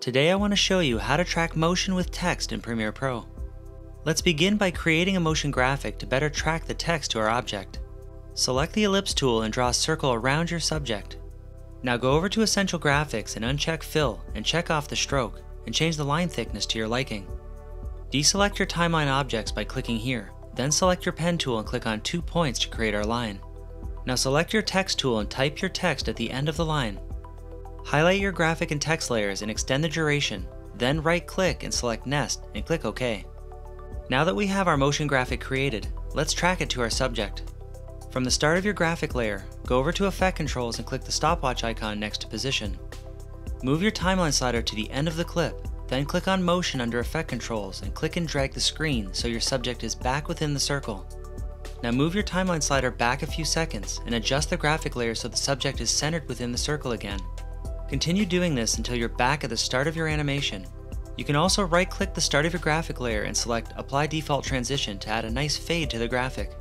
Today I want to show you how to track motion with text in Premiere Pro. Let's begin by creating a motion graphic to better track the text to our object. Select the ellipse tool and draw a circle around your subject. Now go over to Essential Graphics and uncheck Fill and check off the stroke and change the line thickness to your liking. Deselect your timeline objects by clicking here, then select your pen tool and click on 2 points to create our line. Now select your text tool and type your text at the end of the line. Highlight your graphic and text layers and extend the duration, then right-click and select Nest and click OK. Now that we have our motion graphic created, let's track it to our subject. From the start of your graphic layer, go over to Effect Controls and click the stopwatch icon next to Position. Move your timeline slider to the end of the clip, then click on Motion under Effect Controls and click and drag the screen so your subject is back within the circle. Now move your timeline slider back a few seconds and adjust the graphic layer so the subject is centered within the circle again. Continue doing this until you're back at the start of your animation. You can also right-click the start of your graphic layer and select Apply Default Transition to add a nice fade to the graphic.